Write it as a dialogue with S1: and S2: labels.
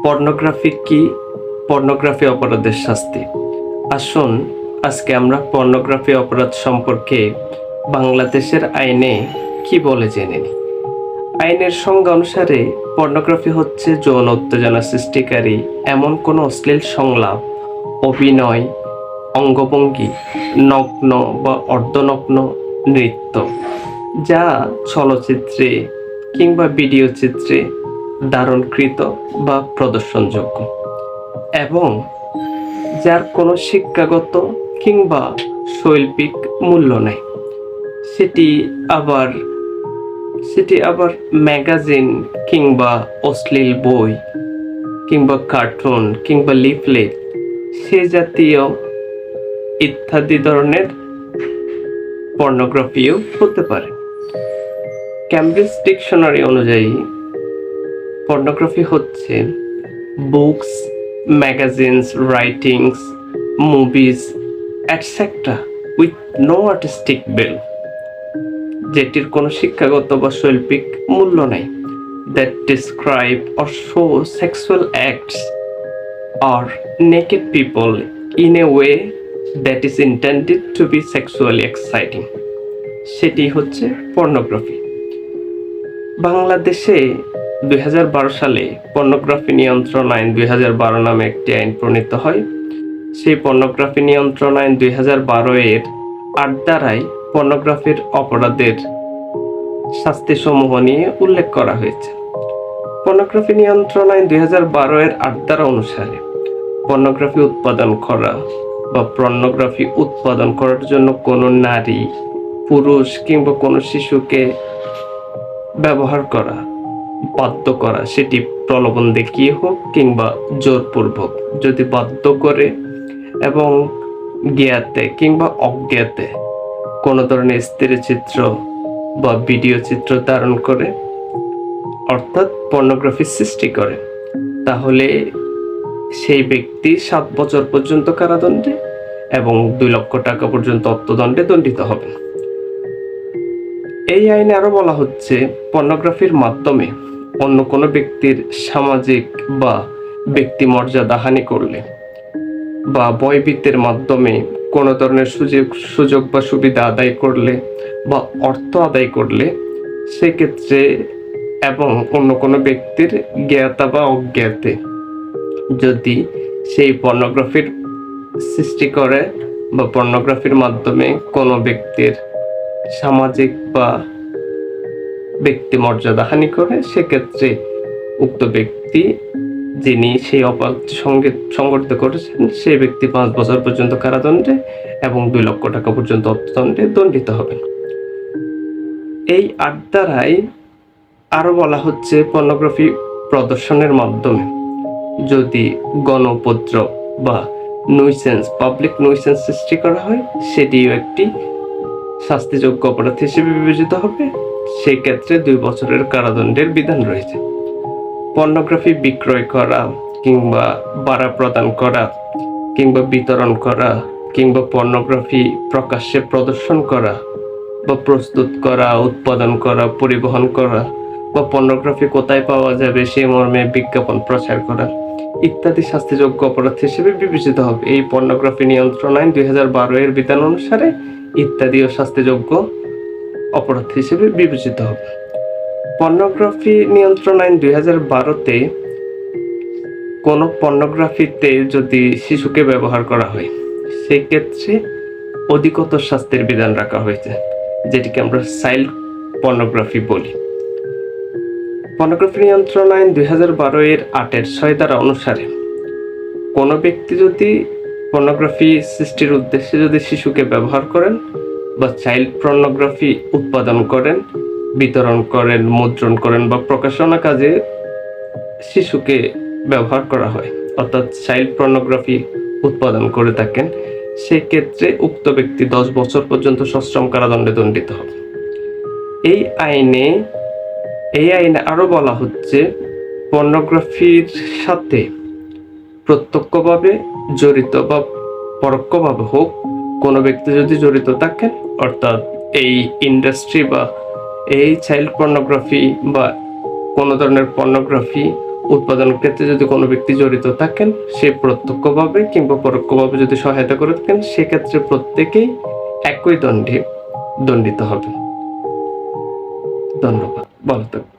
S1: Pornography কি? Pornography অপরাধের শাস্তি। আসুন আজকে আমরা পর্নোগ্রাফি অপরাধ সম্পর্কে বাংলাদেশের আইনে কি বলে জেনে নিই। আইনের সংজ্ঞা অনুসারে পর্নোগ্রাফি হচ্ছে যৌন উত্তেজনা সৃষ্টিকারী এমন কোনো অশ্লীল সংলাপ, অভিনয়, অঙ্গভঙ্গি, নগ্ন বা অর্ধনগ্ন নৃত্য যা চলচ্চিত্রে কিংবা ভিডিও চিত্রে ধারণকৃত বা প্রদর্শনযোগ্য এবং যার কোনো শিক্ষাগত কিংবা শৈল্পিক মূল্য নেই। সেটি আবার ম্যাগাজিন কিংবা অশ্লীল বই কিংবা কার্টুন কিংবা লিফলেট সে জাতীয় ইত্যাদি ধরনের পর্নোগ্রাফিও হতে পারে। ক্যামব্রিজ ডিকশনারি অনুযায়ী পর্নোগ্রাফি হচ্ছে books, magazines, writings, movies etcetera with no artistic value, যেটির কোনো শিক্ষাগত বা শৈল্পিক মূল্য নেই, that describe or show sexual acts or naked people in a way that is intended to be sexually exciting, সেটি হচ্ছে পর্নোগ্রাফি। বাংলাদেশে 2012 সালে পর্নোগ্রাফি নিয়ন্ত্রণ আইন 2012 নামে একটি আইন প্রণীত হয়। সেই পর্নোগ্রাফি নিয়ন্ত্রণ আইন 2012 এর 8 ধারায় পর্নোগ্রাফির অপরাধের শাস্তিসমূহ নিয়ে উল্লেখ করা হয়েছে। পর্নোগ্রাফি নিয়ন্ত্রণ আইন 2012 এর 8 ধারা অনুসারে পর্নোগ্রাফি উৎপাদন করা বা পর্নোগ্রাফি উৎপাদন করার জন্য কোনো নারী, পুরুষ কিংবা কোনো শিশুকে ব্যবহার করা, বাধ্য করা, সেটি প্রলোভন দেখিয়ে হোক কিংবা জোরপূর্বক, যদি বাধ্য করে এবং জ্ঞাতে কিংবা অজ্ঞাতে কোনো ধরনের স্থিরচিত্র বা ভিডিও চিত্র ধারণ করে, অর্থাৎ পর্নোগ্রাফি সৃষ্টি করে, তাহলে সেই ব্যক্তি 7 বছর পর্যন্ত কারাদণ্ডে এবং 2 লক্ষ টাকা পর্যন্ত অর্থদণ্ডে দণ্ডিত হবেন। এই আইনে আরো বলা হচ্ছে, পর্নোগ্রাফির মাধ্যমে অন্য কোনো ব্যক্তির সামাজিক বা ব্যক্তি মর্যাদা হানি করলে বা ভয়ভীতির মাধ্যমে কোনো ধরনের সুযোগ বা সুবিধা আদায় করলে বা অর্থ আদায় করলে, সেক্ষেত্রে এবং অন্য কোনো ব্যক্তির জ্ঞাতা বা অজ্ঞাতে যদি সেই পর্নোগ্রাফির সৃষ্টি করে বা পর্নোগ্রাফির মাধ্যমে কোনো ব্যক্তির সামাজিক বা ব্যক্তি মর্যাদা হানি করে, সেক্ষেত্রে উক্ত ব্যক্তি যিনি সেই অপরাধ সংঘটিত করেছেন সেই ব্যক্তি 5 বছর পর্যন্ত কারাদণ্ডে এবং 2 লক্ষ টাকা পর্যন্ত অর্থদণ্ডে দণ্ডিত হবেন। এই 8 ধারায় আরো বলা হচ্ছে, পর্নোগ্রাফি প্রদর্শনের মাধ্যমে যদি গণউপদ্রব বা নুইসেন্স, পাবলিক নুইসেন্স সৃষ্টি করা হয়, সেটিও একটি শাস্তিযোগ্য অপরাধ হিসেবে বিবেচিত হবে। সেই ক্ষেত্রে 2 বছরের কারাদণ্ডের বিধান রয়েছে। পর্নোগ্রাফি বিক্রয় করা কিংবা ভাড়া প্রদান করা কিংবা বিতরণ করা কিংবা পর্নোগ্রাফি প্রকাশ্যে প্রদর্শন করা বা প্রস্তুত করা, উৎপাদন করা, পরিবহন করা বা পর্নোগ্রাফি কোথায় পাওয়া যাবে সেই মর্মে বিজ্ঞাপন প্রচার করা ইত্যাদি শাস্তিযোগ্য অপরাধ হিসেবে বিবেচিত হবে। এই পর্নোগ্রাফি নিয়ন্ত্রণ আইন 2012 এর বিধান অনুসারে ইত্যাদিও শাস্তিযোগ্য অপরাধ হিসেবে বিবেচিত হবে। পর্নোগ্রাফি নিয়ন্ত্রণ আইন 2012-তে কোনো পর্নোগ্রাফিতে যদি শিশুকে ব্যবহার করা হয়, সেই ক্ষেত্রে অধিকতর শাস্তির বিধান রাখা হয়েছে, যেটিকে আমরা চাইল্ড পর্নোগ্রাফি বলি। পর্নোগ্রাফি নিয়ন্ত্রণ আইন 2012 এর 8-6 ধারা অনুসারে কোনো ব্যক্তি যদি পর্নোগ্রাফি সৃষ্টির উদ্দেশ্যে যদি শিশুকে ব্যবহার করেন বা চাইল্ড পর্নোগ্রাফি উৎপাদন করেন, বিতরণ করেন, মুদ্রণ করেন বা প্রকাশনা কাজে শিশুকে ব্যবহার করা হয়, অর্থাৎ চাইল্ড পর্নোগ্রাফি উৎপাদন করে থাকেন, সেই ক্ষেত্রে উক্ত ব্যক্তি 10 বছর পর্যন্ত সশ্রম কারাদণ্ডে দণ্ডিত হবে। এই আইনে আরো বলা হচ্ছে, পর্নোগ্রাফির সাথে প্রত্যক্ষভাবে জড়িত বা পরোক্ষভাবে হোক কোনো ব্যক্তি যদি জড়িত থাকেন, অর্থাৎ এই ইন্ডাস্ট্রি বা এই চাইল্ড পর্নোগ্রাফি বা কোনো ধরনের পর্নোগ্রাফি উৎপাদনের ক্ষেত্রে যদি কোনো ব্যক্তি জড়িত থাকেন, সে প্রত্যক্ষভাবে কিংবা পরোক্ষভাবে যদি সহায়তা করে থাকেন, সেক্ষেত্রে প্রত্যেকেই একই দণ্ডিত হবে। ধন্যবাদ, ভালো থাকবেন।